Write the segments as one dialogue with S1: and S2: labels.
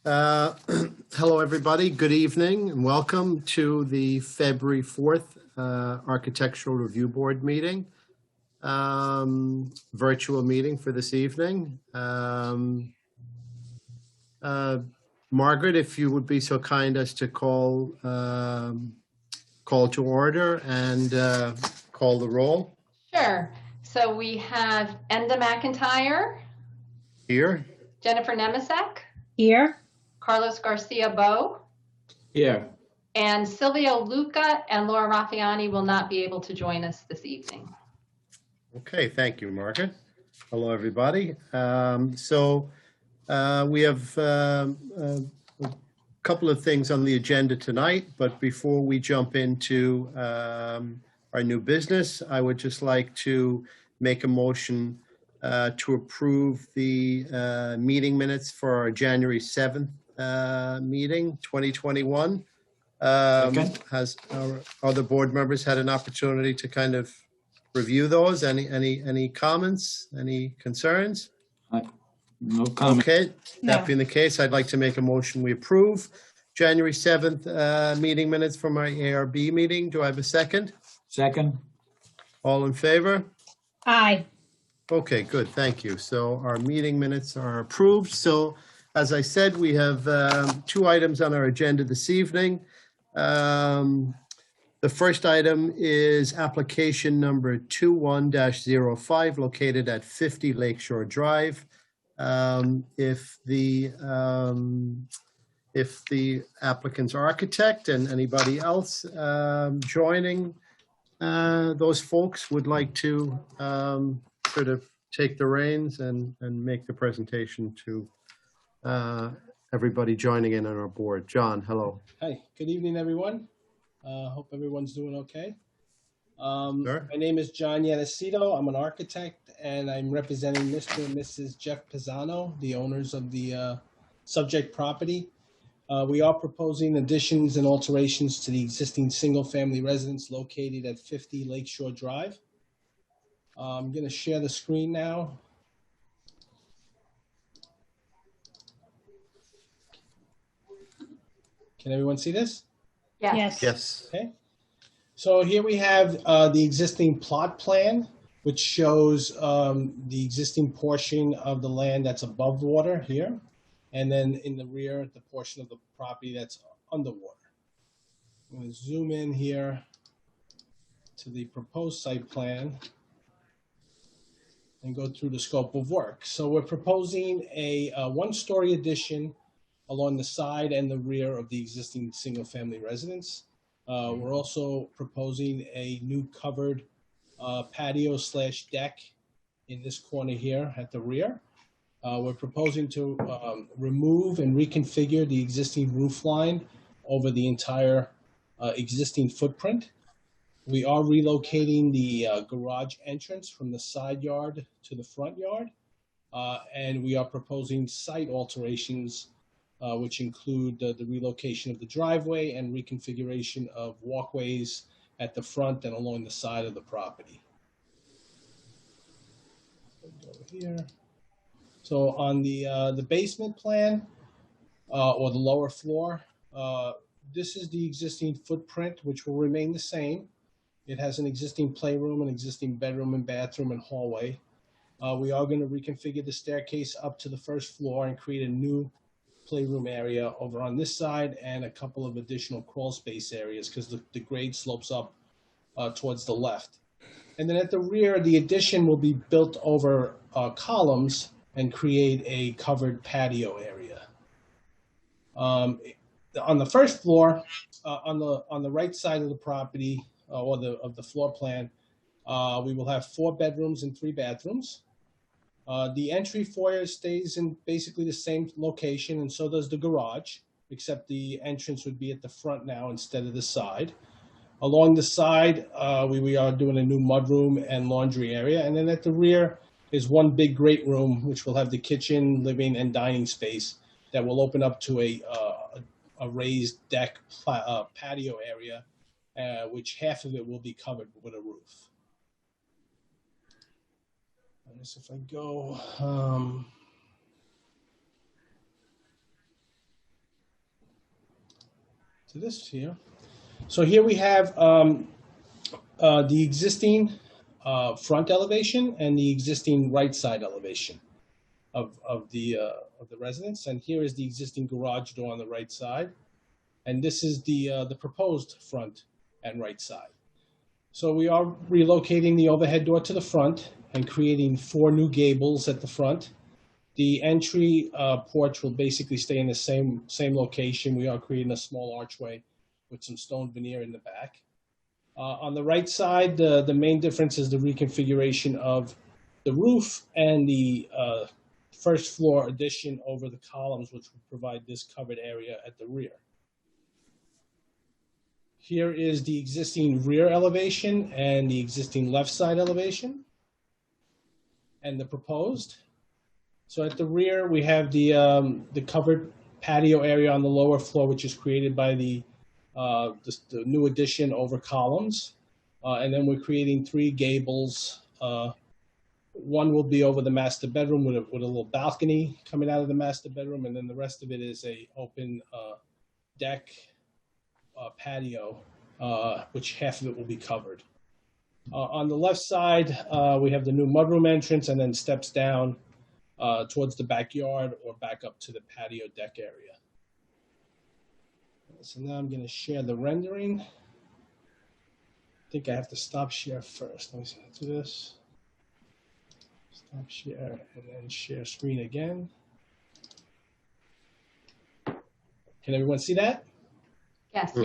S1: Uh, Hello, everybody. Good evening and welcome to the February 4th Architectural Review Board meeting, virtual meeting for this evening. Margaret, if you would be so kind as to call to order and call the roll.
S2: Sure. So we have Enda McIntyre,
S1: Here.
S2: Jennifer Nemisek,
S3: Here.
S2: Carlos Garcia-Bo,
S4: Here.
S2: and Silvio Luca and Laura Raffiani will not be able to join us this evening.
S1: Okay, thank you, Margaret. Hello, everybody. We have a couple of things on the agenda tonight, but before we jump into our new business, I would just like to make a motion to approve the meeting minutes for our January 7th meeting, 2021. Has our other board members had an opportunity to kind of review those? Any comments? Any concerns?
S4: No comment.
S1: Okay, that being the case, I'd like to make a motion. We approve January 7th meeting minutes from our ARB meeting. Do I have a second?
S4: Second.
S1: All in favor?
S3: Aye.
S1: Okay, good. Thank you. So our meeting minutes are approved. So as I said, we have two items on our agenda this evening. The first item is application number 21-05 located at 50 Lakeshore Drive. If the applicant's architect and anybody else joining those folks would like to sort of take the reins and make the presentation to everybody joining in on our board. John, hello.
S5: Hi, good evening, everyone. Hope everyone's doing okay.
S1: Sure.
S5: My name is John Yanacito. I'm an architect, and I'm representing Mr. and Mrs. Jeff Pisano, the owners of the subject property. We are proposing additions and alterations to the existing single-family residence located at 50 Lakeshore Drive. I'm going to share the screen now. Can everyone see this?
S2: Yes.
S1: Yes.
S5: Okay. So here we have the existing plot plan, which shows the existing portion of the land that's above water here. And then in the rear, the portion of the property that's underwater. I'm going to zoom in here to the proposed site plan and go through the scope of work. So we're proposing a one-story addition along the side and the rear of the existing single-family residence. We're also proposing a new covered patio/deck in this corner here at the rear. We're proposing to remove and reconfigure the existing roof line over the entire existing footprint. We are relocating the garage entrance from the side yard to the front yard. And we are proposing site alterations which include the relocation of the driveway and reconfiguration of walkways at the front and along the side of the property. Go here. So on the basement plan or the lower floor, this is the existing footprint, which will remain the same. It has an existing playroom, an existing bedroom and bathroom and hallway. We are going to reconfigure the staircase up to the first floor and create a new playroom area over on this side and a couple of additional crawl space areas because the grade slopes up towards the left. And then at the rear, the addition will be built over columns and create a covered patio area. On the first floor, on the right side of the property of the floor plan, we will have 4 bedrooms and 3 bathrooms. The entry foyer stays in basically the same location, and so does the garage, except the entrance would be at the front now instead of the side. Along the side, we are doing a new mudroom and laundry area, and then at the rear is one big great room, which will have the kitchen, living, and dining space that will open up to a raised deck patio area, which half of it will be covered with a roof. I guess if I go, to this here. So here we have the existing front elevation and the existing right side elevation of the residence. And here is the existing garage door on the right side. And this is the proposed front and right side. So we are relocating the overhead door to the front and creating 4 new gables at the front. The entry porch will basically stay in the same location. We are creating a small archway with some stone veneer in the back. On the right side, the main difference is the reconfiguration of the roof and the first floor addition over the columns, which will provide this covered area at the rear. Here is the existing rear elevation and the existing left side elevation and the proposed. So at the rear, we have the covered patio area on the lower floor, which is created by the new addition over columns. And then we're creating 3 gables. One will be over the master bedroom with a little balcony coming out of the master bedroom. And then the rest of it is a open deck patio, which half of it will be covered. On the left side, we have the new mudroom entrance and then steps down towards the backyard or back up to the patio deck area. So now I'm going to share the rendering. I think I have to stop share first. Let me do this. Stop share and then share screen again. Can everyone see that?
S2: Yes.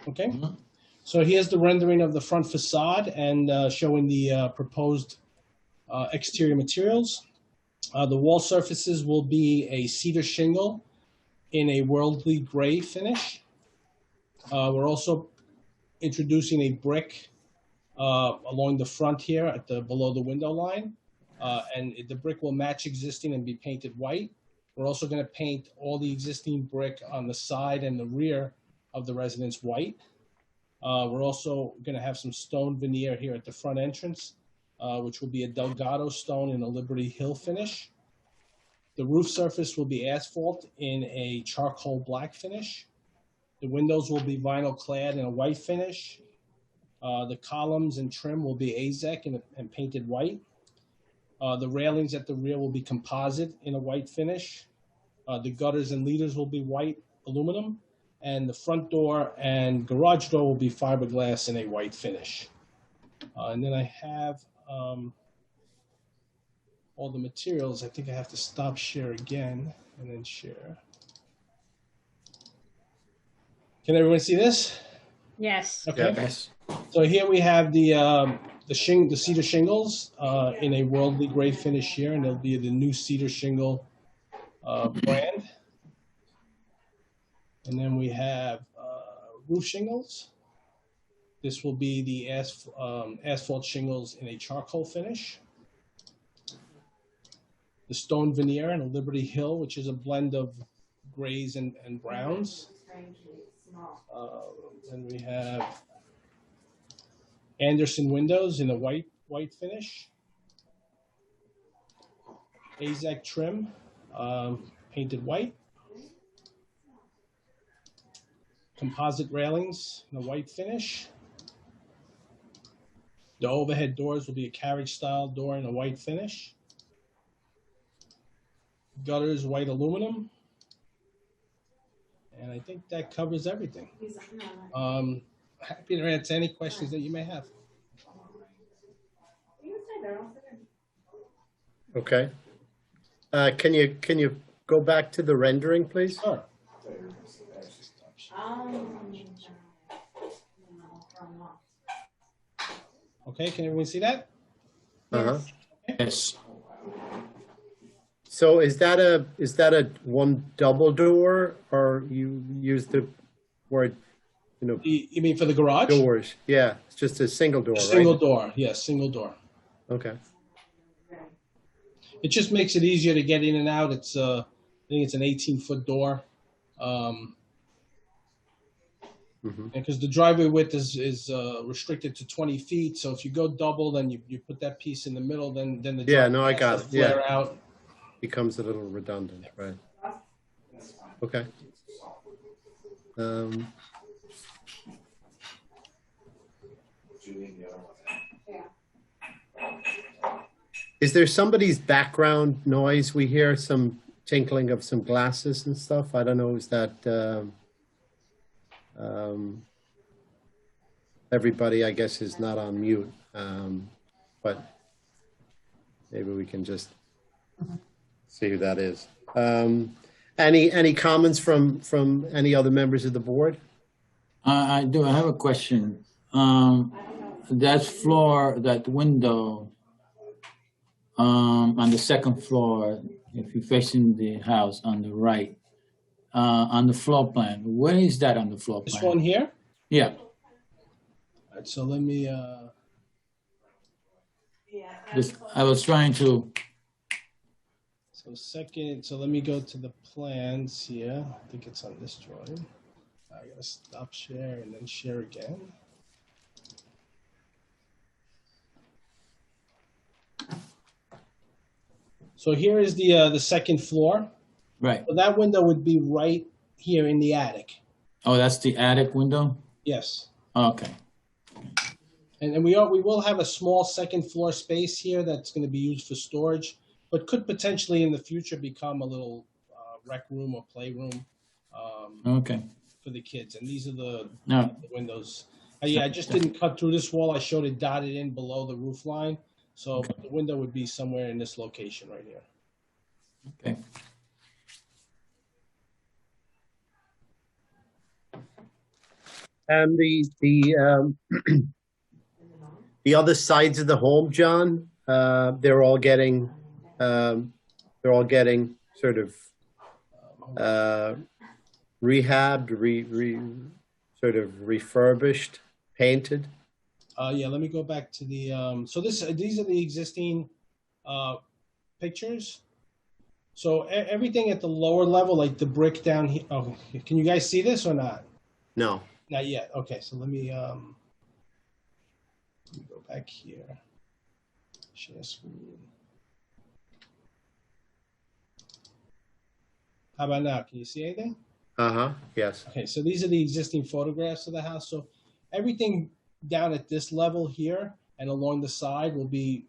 S5: Okay. So here's the rendering of the front facade and showing the proposed exterior materials. The wall surfaces will be a cedar shingle in a worldly gray finish. We're also introducing a brick along the front here at below the window line. And the brick will match existing and be painted white. We're also going to paint all the existing brick on the side and the rear of the residence white. We're also going to have some stone veneer here at the front entrance, which will be a Delgado stone in a Liberty Hill finish. The roof surface will be asphalt in a charcoal black finish. The windows will be vinyl clad in a white finish. The columns and trim will be AZEK and painted white. The railings at the rear will be composite in a white finish. The gutters and leaders will be white aluminum. And the front door and garage door will be fiberglass in a white finish. And then I have all the materials. I think I have to stop share again and then share. Can everyone see this?
S3: Yes.
S5: Okay.
S4: Yes.
S5: So here we have the cedar shingles in a worldly gray finish here, and it'll be the new cedar shingle brand. And then we have roof shingles. This will be the asphalt shingles in a charcoal finish. The stone veneer in a Liberty Hill, which is a blend of grays and browns. And we have Anderson windows in a white finish. AZEK trim, painted white. Composite railings in a white finish. The overhead doors will be a carriage style door in a white finish. Gutters, white aluminum. And I think that covers everything. Happy to answer any questions that you may have.
S1: Okay. Can you go back to the rendering, please?
S5: Sure. Okay, can everyone see that?
S1: Uh-huh.
S4: Yes.
S1: So is that a one double door, or you use the word,
S5: You mean for the garage?
S1: doors? Yeah, it's just a single door, right?
S5: Single door, yes, single door.
S1: Okay.
S5: It just makes it easier to get in and out. It's I think it's an 18-foot door. Because the driveway width is restricted to 20 feet. So if you go double, then you put that piece in the middle, then the
S1: Yeah, no, I
S5: driveway
S1: got
S5: has
S1: it.
S5: to
S1: Yeah.
S5: flare out.
S1: Becomes a little redundant, right? Okay. Is there somebody's background noise? We hear some tinkling of some glasses and stuff. I don't know, is that, everybody, I guess, is not on mute, but maybe we can just see who that is. Any comments from any other members of the board?
S4: I do. I have a question. That floor, that window, on the second floor, if you're facing the house on the right, on the floor plan, where is that on the floor
S5: This
S4: plan?
S5: one here?
S4: Yeah.
S5: All right, so let me,
S4: I was trying to.
S5: so let me go to the plans here. I think it's on this drawing. I gotta stop share and then share again. So here is the second floor.
S4: Right.
S5: So that window would be right here in the attic.
S4: Oh, that's the attic window?
S5: Yes.
S4: Okay.
S5: And we will have a small second floor space here that's going to be used for storage, but could potentially in the future become a little rec room or playroom
S4: Okay.
S5: for the kids. And these are the
S4: No.
S5: windows. Yeah, I just didn't cut through this wall. I showed it dotted in below the roof line. So
S4: Okay.
S5: the window would be somewhere in this location right here.
S4: Okay.
S1: And the other sides of the home, John, they're all getting sort of rehabbed, sort of refurbished, painted.
S5: Yeah, let me go back to the, so these are the existing pictures. So everything at the lower level, like the brick down here, oh, can you guys see this or not?
S1: No.
S5: Not yet. Okay, so let me go back here. Share screen. How about now? Can you see anything?
S1: Yes.
S5: Okay, so these are the existing photographs of the house. So everything down at this level here and along the side will be,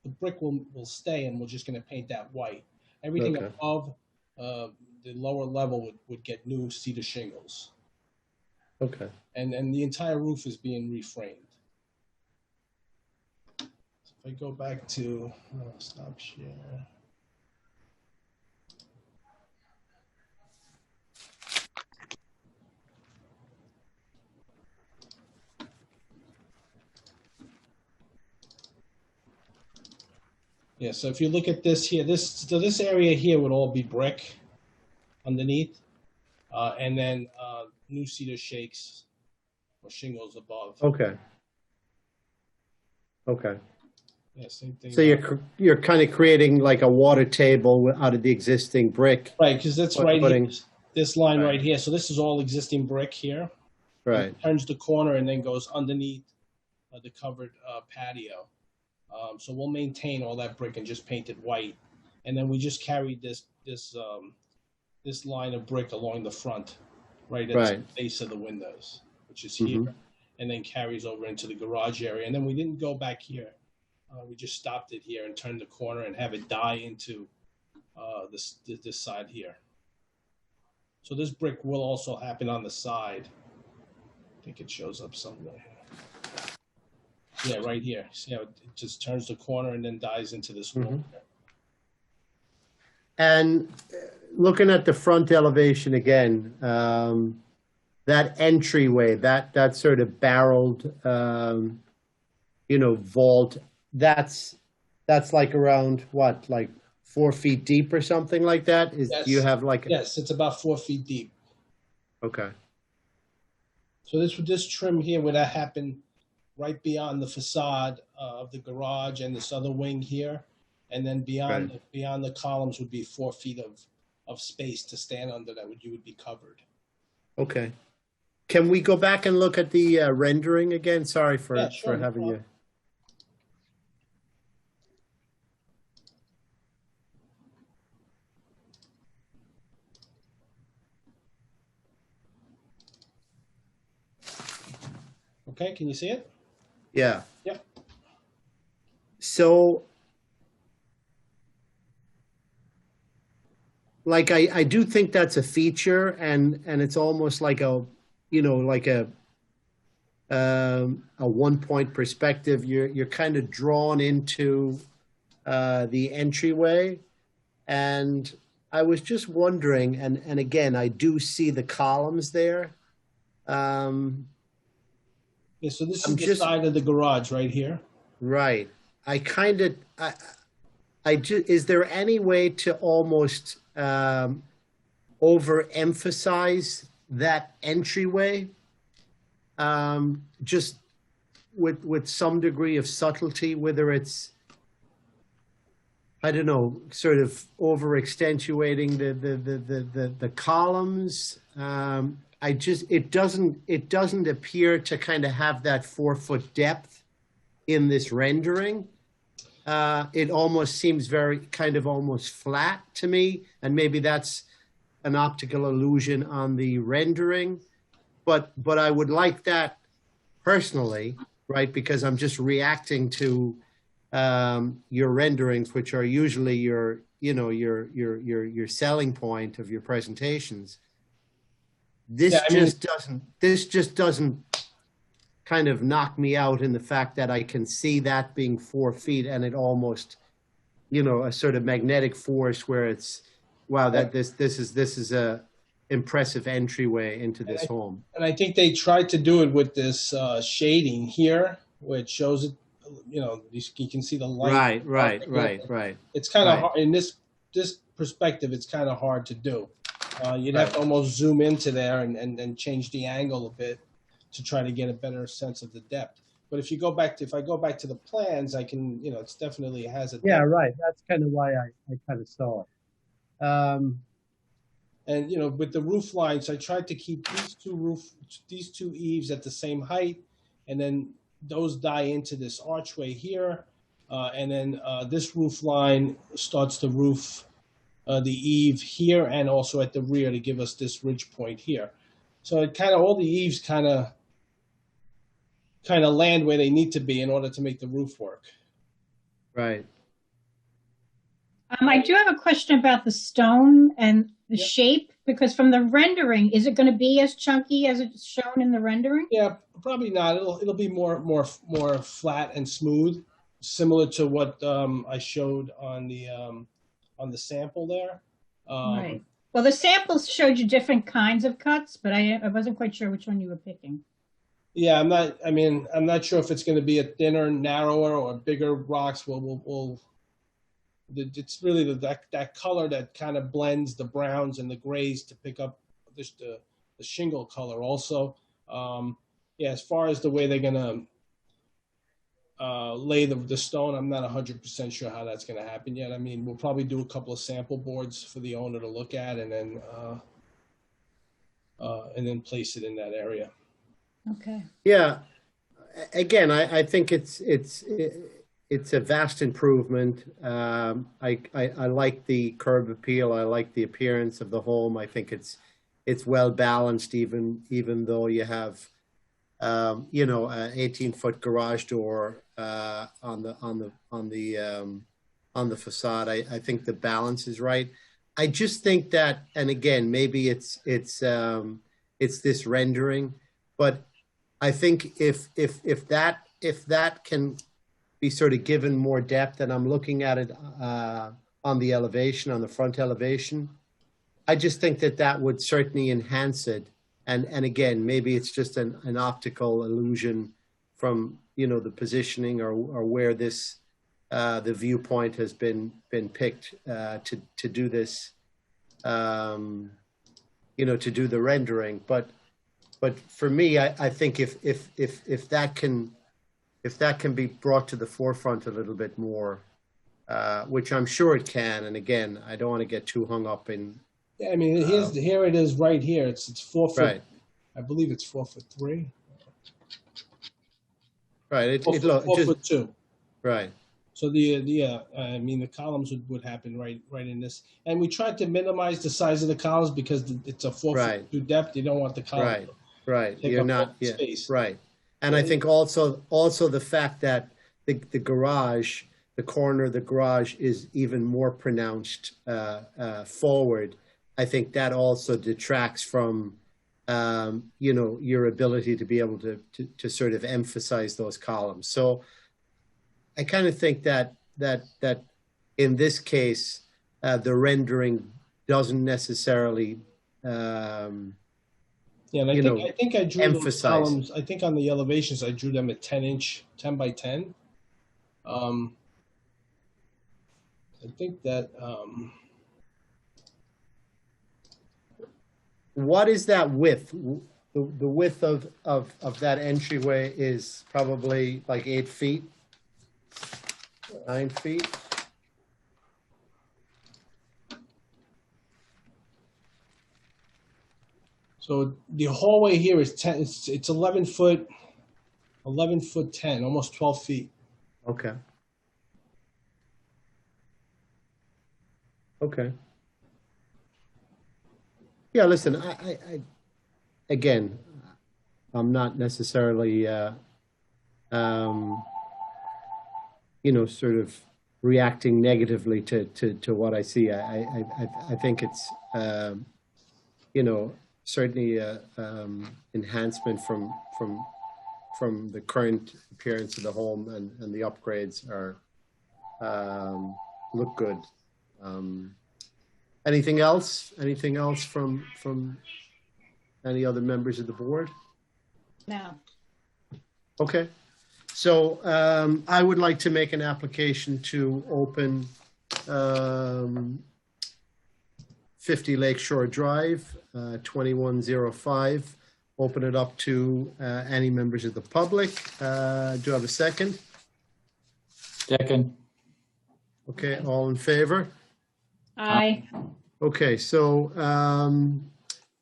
S5: the brick will stay, and we're just going to paint that white. Everything
S1: Okay.
S5: above the lower level would get new cedar shingles.
S1: Okay.
S5: And the entire roof is being reframed. So if I go back to stop share. Yeah, so if you look at this here, this area here would all be brick underneath, and then new cedar shakes or shingles above.
S1: Okay. Okay.
S5: Yeah, same thing.
S1: So you're kind of creating like a water table out of the existing brick.
S5: Right, because that's right
S1: Putting-
S5: here, this line
S1: Right.
S5: right here. So this is all existing brick here.
S1: Right.
S5: It turns the corner and then goes underneath the covered patio. So we'll maintain all that brick and just paint it white, and then we just carried this line of brick along the front, right at
S1: Right.
S5: the base of the windows, which is here, and then carries over into the garage area. And then we didn't go back here. We just stopped it here and turned the corner and have it die into this side here. So this brick will also happen on the side. I think it shows up somewhere. Yeah, right here. See how it just turns the corner and then dies into this wall.
S1: And looking at the front elevation again, that entryway, that sort of barreled, vault, that's like around what, like 4 feet deep or something like that?
S5: Yes.
S1: Do you have like?
S5: Yes, it's about 4 feet deep.
S1: Okay.
S5: So this trim here would happen right beyond the facade of the garage and this other wing here, and then beyond the columns would be 4 feet of space to stand under that you would be covered.
S1: Okay. Can we go back and look at the rendering again? Sorry for
S5: Sure, no
S1: having you.
S5: problem. Okay, can you see it?
S1: Yeah.
S5: Yep.
S1: So, like, I do think that's a feature, and it's almost like a, like a 1 point perspective. You're kind of drawn into the entryway, and I was just wondering, and again, I do see the columns there.
S5: Yeah, so this
S1: I'm
S5: is the
S1: just-
S5: side of the garage right here.
S1: Right. I kind of, is there any way to almost overemphasize that entryway? Just with some degree of subtlety, whether it's, I don't know, sort of over accentuating the columns. It doesn't appear to kind of have that 4-foot depth in this rendering. It almost seems very kind of almost flat to me, and maybe that's an optical illusion on the rendering. But I would like that personally, right? Because I'm just reacting to your renderings, which are usually your selling point of your presentations. This just doesn't kind of knock me out in the fact that I can see that being 4 feet, and it almost, a sort of magnetic force where it's, wow, that this is a impressive entryway into this home.
S5: And I think they tried to do it with this shading here, which shows it. You can see the light.
S1: Right.
S5: It's kind of
S1: Right.
S5: hard in this perspective. It's kind of hard to do. You'd have to almost zoom into there and change the angle a bit to try to get a better sense of the depth. But if I go back to the plans, I can, it's definitely has a depth.
S1: Yeah, right. That's kind of why I kind of saw it.
S5: And with the roof lines, I tried to keep these two eaves at the same height, and then those die into this archway here, and then this roof line starts to roof the eave here and also at the rear to give us this ridge point here. So it kind of all the eaves kind of land where they need to be in order to make the roof work.
S1: Right.
S3: I do have a question about the stone and the
S5: Yep.
S3: shape, because from the rendering, is it going to be as chunky as it's shown in the rendering?
S5: Yeah, probably not. It'll be more flat and smooth, similar to what I showed on the sample there.
S3: Right. Well, the samples showed you different kinds of cuts, but I wasn't quite sure which one you were picking.
S5: Yeah, I'm not sure if it's going to be a thinner, narrower, or bigger rocks. It's really that color that kind of blends the browns and the grays to pick up just the shingle color also. As far as the way they're going to lay the stone, I'm not 100% sure how that's going to happen yet. We'll probably do a couple of sample boards for the owner to look at, and then place it in that area.
S3: Okay.
S1: Yeah. Again, I think it's a vast improvement. I like the curb appeal. I like the appearance of the home. I think it's well balanced, even though you have an 18-foot garage door on the facade. I think the balance is right. I just think that, and again, maybe it's this rendering, but I think if that can be sort of given more depth, and I'm looking at it on the elevation, on the front elevation, I just think that would certainly enhance it. And again, maybe it's just an optical illusion from the positioning or where this the viewpoint has been picked to do this, to do the rendering. But for me, I think if that can be brought to the forefront a little bit more, which I'm sure it can. And again, I don't want to get too hung up in.
S5: Yeah, here it is right here. It's 4 foot.
S1: Right.
S5: I believe it's 4'3".
S1: Right.
S5: 4'2".
S1: Right.
S5: So the columns would happen right in this, and we tried to minimize the size of the columns because it's a 4'2" depth. You don't want the column.
S1: Right.
S5: Take
S1: You're
S5: up
S1: not.
S5: all the
S1: Yeah.
S5: space.
S1: Right. And I think also the fact that the garage, the corner of the garage is even more pronounced forward. I think that also detracts from, you know, your ability to be able to sort of emphasize those columns. So I kind of think that in this case, the rendering doesn't necessarily,
S5: Yeah, and I think I drew those
S1: emphasize.
S5: columns. I think on the elevations I drew them at 10 by 10. I think that
S1: What is that width? The width of that entryway is probably like 8 feet, 9 feet.
S5: so the hallway here is 10. It's 11 foot, 10, almost 12 feet.
S1: Okay. Okay. Yeah, listen, I again, I'm not necessarily, you know, sort of reacting negatively to what I see. I think it's, you know, certainly enhancement from the current appearance of the home, and the upgrades are look good. Anything else? Anything else from any other members of the board?
S3: No.
S1: Okay. So I would like to make an application to open 50 Lakeshore Drive, 2105. Open it up to any members of the public. Do I have a second?
S4: Second.
S1: Okay, all in favor?
S3: Aye.
S1: Okay, so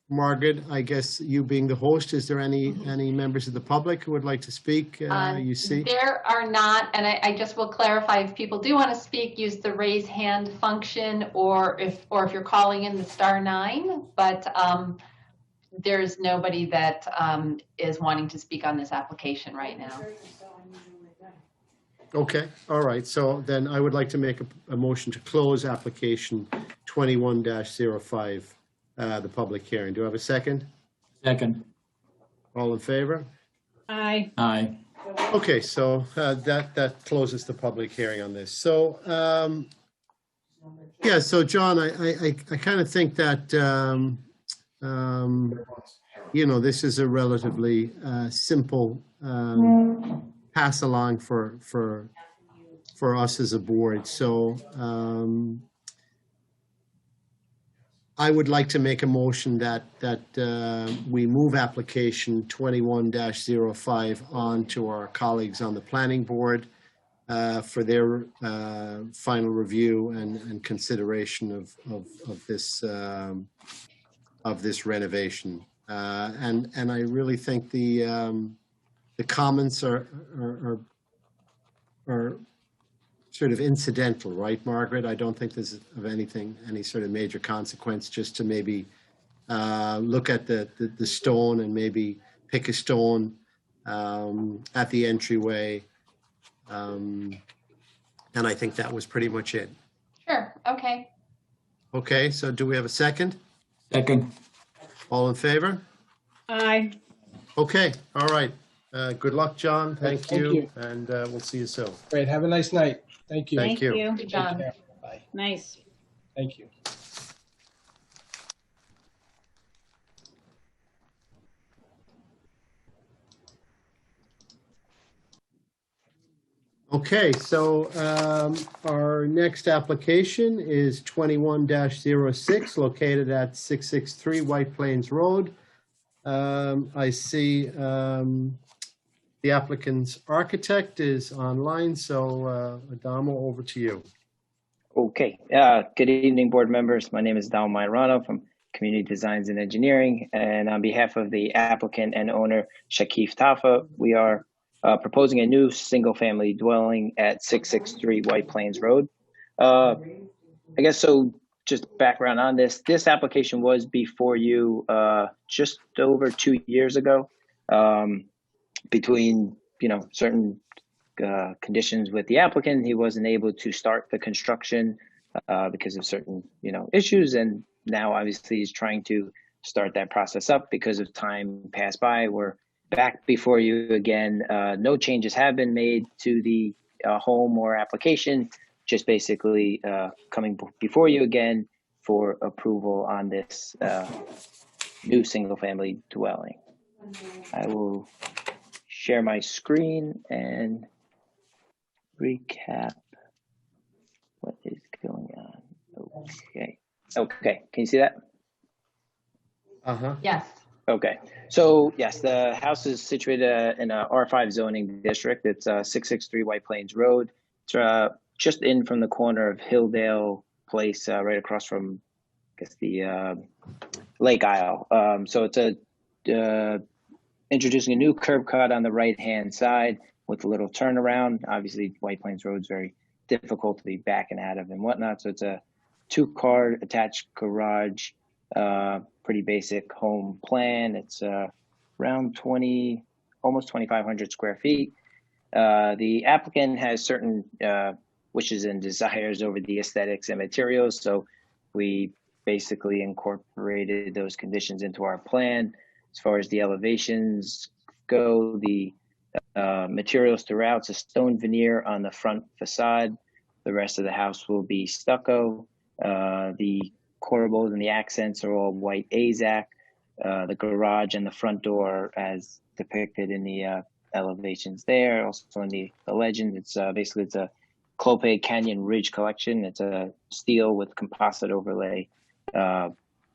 S1: Margaret, I guess you being the host, is there any members of the public who would like to speak? You see?
S2: There are not, and I just will clarify, if people do want to speak, use the raise hand function, or if you're calling in the *9, but there's nobody that is wanting to speak on this application right now.
S1: Okay, all right. So then I would like to make a motion to close application 21-05, the public hearing. Do I have a second?
S4: Second.
S1: All in favor?
S3: Aye.
S4: Aye.
S1: Okay, so that closes the public hearing on this. So yeah, so John, I kind of think that you know, this is a relatively simple pass along for us as a board. So I would like to make a motion that we move application 21-05 on to our colleagues on the planning board for their final review and consideration of this renovation. And I really think the comments are sort of incidental, right, Margaret? I don't think there's of any sort of major consequence, just to maybe look at the stone and maybe pick a stone at the entryway. And I think that was pretty much it.
S2: Sure, okay.
S1: Okay, so do we have a second?
S4: Second.
S1: All in favor?
S3: Aye.
S1: Okay, all right. Good luck, John. Thank
S5: Thank
S1: you.
S5: you.
S1: And we'll see you soon.
S5: Great. Have a nice night. Thank you.
S1: Thank you.
S2: Good,
S5: Take
S2: John.
S5: care. Bye.
S3: Nice.
S5: Thank you.
S1: Okay, so our next application is 21-06, located at 663 White Plains Road. I see the applicant's architect is online, so Adamo, over to you.
S6: Okay. Good evening, board members. My name is Dal Mairano from Community Designs and Engineering, and on behalf of the applicant and owner, Shakif Tafa, we are proposing a new single-family dwelling at 663 White Plains Road. I guess so. Just background on this. This application was before you just over 2 years ago. between, certain conditions with the applicant, he wasn't able to start the construction because of certain, issues. And now obviously he's trying to start that process up because of time passed by. We're back before you again. No changes have been made to the home or application, just basically coming before you again for approval on this new single family dwelling. I will share my screen and recap what is going on. Okay, can you see that?
S1: Uh-huh.
S2: Yes.
S6: Okay, so yes, the house is situated in a R5 zoning district. It's 663 White Plains Road. It's just in from the corner of Hilldale Place, right across from, I guess, the Lake Isle. So it's introducing a new curb cut on the right-hand side with a little turnaround. Obviously, White Plains Road is very difficult to be backing out of and whatnot. So it's a 2-car attached garage, pretty basic home plan. It's around almost 2,500 square feet. The applicant has certain wishes and desires over the aesthetics and materials. So we basically incorporated those conditions into our plan. As far as the elevations go, the materials throughout, it's a stone veneer on the front facade. The rest of the house will be stucco. The corbels and the accents are all white AZAC. The garage and the front door, as depicted in the elevations there, also in the legend, it's basically it's a Clopay Canyon Ridge collection. It's a steel with composite overlay,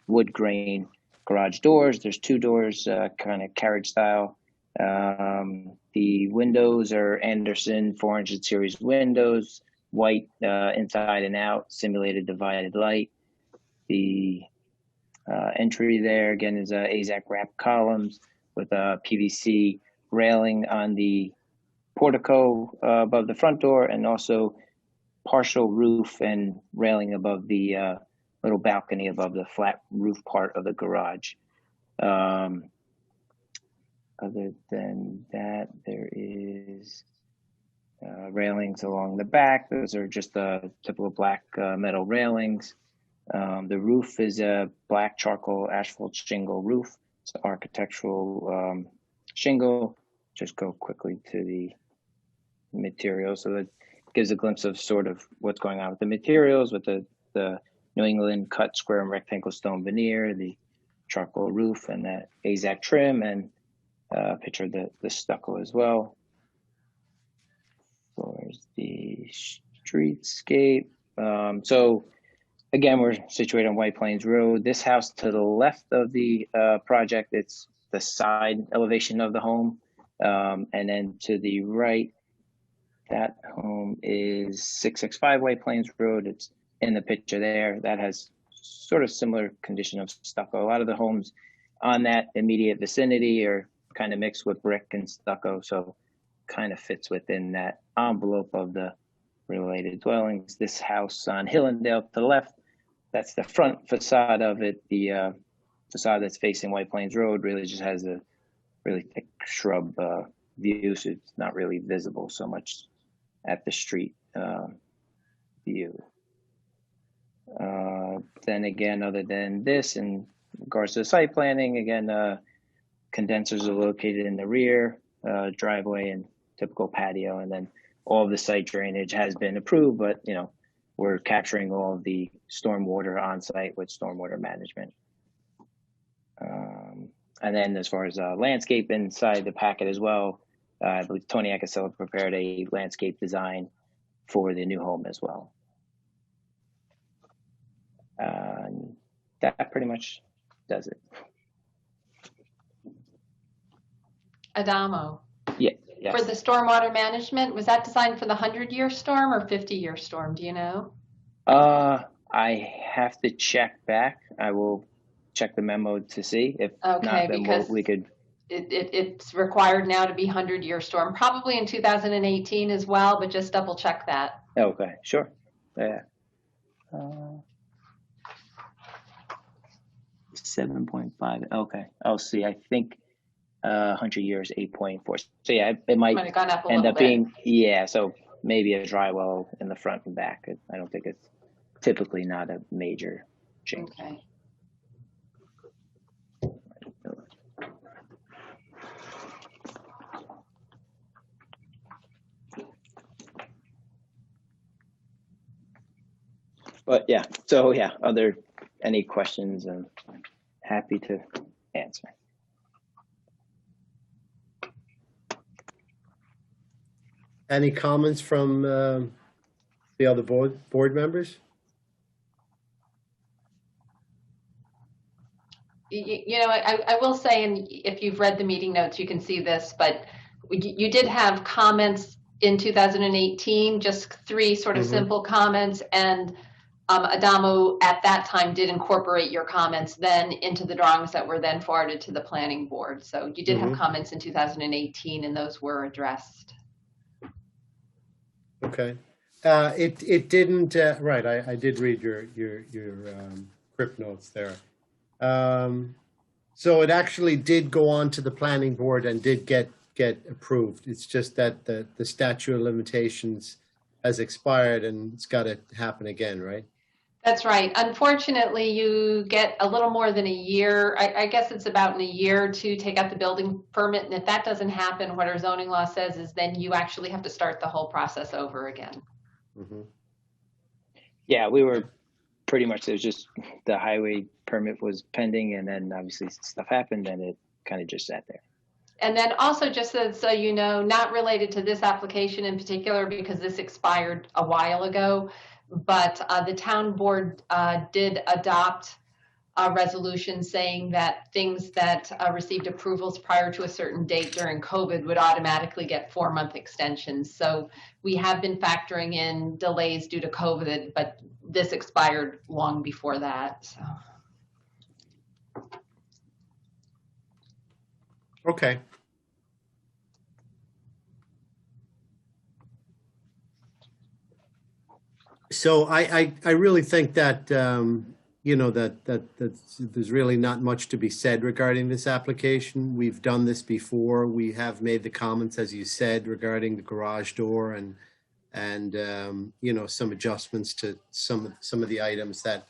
S6: wood grain garage doors. There's 2 doors, kind of carriage style. The windows are Anderson 400 series windows, white inside and out, simulated divided light. The entry there again is AZAC wrap columns with a PVC railing on the portico above the front door, and also partial roof and railing above the little balcony above the flat roof part of the garage. Other than that, there is railings along the back. Those are just the typical black metal railings. The roof is a black charcoal asphalt shingle roof. It's an architectural shingle. Just go quickly to the materials. So that gives a glimpse of sort of what's going on with the materials, with the New England cut square and rectangle stone veneer, the charcoal roof, and that AZAC trim, and picture of the stucco as well. There's the streetscape. So again, we're situated on White Plains Road. This house to the left of the project, it's the side elevation of the home. And then to the right, that home is 665 White Plains Road. It's in the picture there. That has sort of similar condition of stucco. A lot of the homes on that immediate vicinity are kind of mixed with brick and stucco, so kind of fits within that envelope of the related dwellings. This house on Hillendale to the left, that's the front facade of it. The facade that's facing White Plains Road really just has a really thick shrub view, so it's not really visible so much at the street view. Then again, other than this, in regards to the site planning, again, condensers are located in the rear, driveway and typical patio, and then all of the site drainage has been approved, but we're capturing all of the stormwater on site with stormwater management. And then as far as landscape inside the packet as well, I believe Tony Acasella prepared a landscape design for the new home as well. That pretty much does it.
S2: Adamo.
S6: Yeah. Yes.
S2: For the stormwater management, was that designed for the 100-year storm or 50-year storm? Do you know?
S6: I have to check back. I will check the memo to see. If not, then
S2: because
S6: we could.
S2: It's required now to be 100-year storm, probably in 2018 as well, but just double check that.
S6: Okay, sure. Yeah. 7.5. Okay, I'll see. I think 100 years 8.4. So yeah, it might
S2: Might have gone up a
S6: end
S2: little
S6: up
S2: bit.
S6: being, yeah, so maybe a dry well in the front and back. I don't think it's typically not a major change.
S2: Okay.
S6: But yeah, so yeah, any questions, I'm happy to answer.
S1: Any comments from the other board members?
S2: You know, I will say, and if you've read the meeting notes, you can see this, but you did have comments in 2018, just 3 sort of simple comments, and Adamo at that time did incorporate your comments then into the drawings that were then forwarded to the planning board. So you did have comments in 2018, and those were addressed.
S1: Okay. It didn't, right, I did read your script notes there. So it actually did go on to the planning board and did get approved. It's just that the statute of limitations has expired and it's got to happen again, right?
S2: That's right. Unfortunately, you get a little more than a year. I guess it's about in a year to take out the building permit. And if that doesn't happen, what our zoning law says is then you actually have to start the whole process over again.
S6: Yeah, we were pretty much, it was just the highway permit was pending, and then obviously stuff happened and it kind of just sat there.
S2: And then also, just so you know, not related to this application in particular, because this expired a while ago, but the town board did adopt a resolution saying that things that received approvals prior to a certain date during COVID would automatically get 4-month extensions. So we have been factoring in delays due to COVID, but this expired long before that. So.
S1: Okay. So I really think that, you know, that there's really not much to be said regarding this application. We've done this before. We have made the comments, as you said, regarding the garage door and you know, some adjustments to some of the items that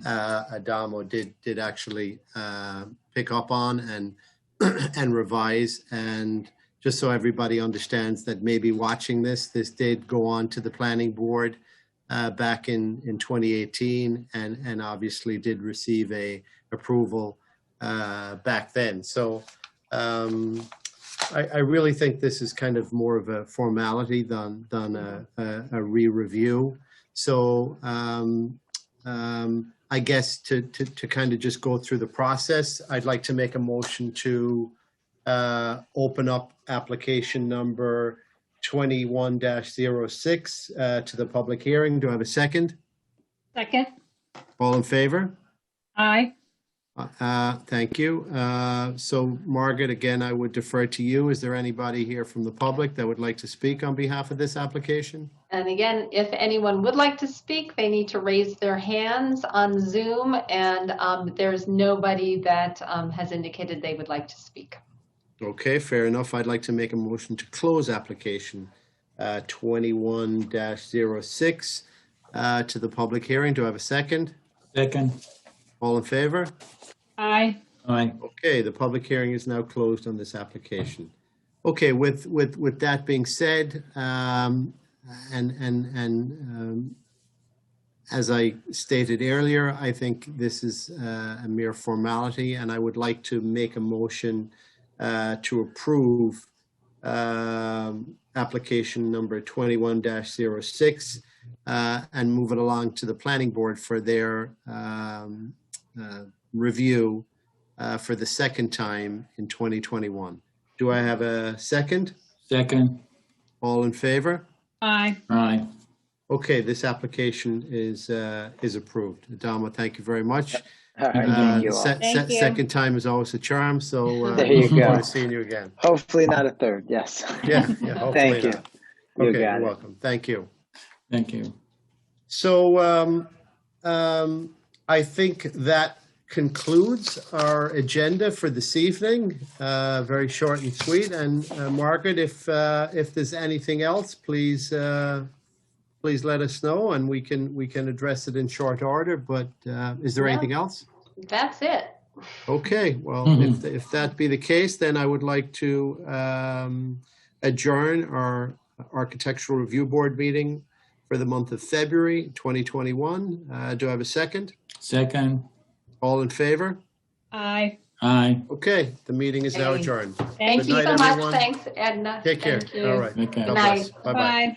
S1: Adamo did actually pick up on and revise. And just so everybody understands that maybe watching this did go on to the planning board back in 2018 and obviously did receive a approval back then. So I really think this is kind of more of a formality than a re-review. So I guess to kind of just go through the process, I'd like to make a motion to open up application number 21-06 to the public hearing. Do I have a second?
S3: Second.
S1: All in favor?
S3: Aye.
S1: Thank you. So Margaret, again, I would defer to you. Is there anybody here from the public that would like to speak on behalf of this application?
S2: And again, if anyone would like to speak, they need to raise their hands on Zoom, and there's nobody that has indicated they would like to speak.
S1: Okay, fair enough. I'd like to make a motion to close application 21-06 to the public hearing. Do I have a second?
S4: Second.
S1: All in favor?
S3: Aye.
S4: Aye.
S1: Okay, the public hearing is now closed on this application. Okay, with that being said, as I stated earlier, I think this is a mere formality, and I would like to make a motion to approve application number 21-06 and move it along to the planning board for their review for the second time in 2021. Do I have a second?
S4: Second.
S1: All in favor?
S3: Aye.
S4: Aye.
S1: Okay, this application is approved. Adamo, thank you very much.
S6: All right, thank you all.
S3: Thank you.
S1: Second time is always a charm, so
S6: There you
S1: look
S6: go.
S1: forward to seeing you again.
S6: Hopefully not a third, yes.
S1: Yeah, hopefully
S6: Thank you.
S1: not.
S6: You
S1: Okay,
S6: got
S1: you're
S6: it.
S1: welcome. Thank you.
S4: Thank you.
S1: So I think that concludes our agenda for this evening. Very short and sweet. And Margaret, if there's anything else, please let us know, and we can address it in short order. But is there
S2: No.
S1: anything else?
S2: That's it.
S1: Okay. Well, if that be the case, then I would like to adjourn our Architectural Review Board meeting for the month of February 2021. Do I have a second?
S4: Second.
S1: All in favor?
S3: Aye.
S4: Aye.
S1: Okay, the meeting is now
S2: Hey.
S1: adjourned.
S2: Thank
S1: Good
S2: you
S1: night,
S2: so much.
S1: everyone.
S2: Thanks, Edna.
S1: Take care.
S2: Thank you.
S1: All right.
S4: Okay.
S1: God
S2: Night.
S1: bless. Bye-bye.
S3: Bye.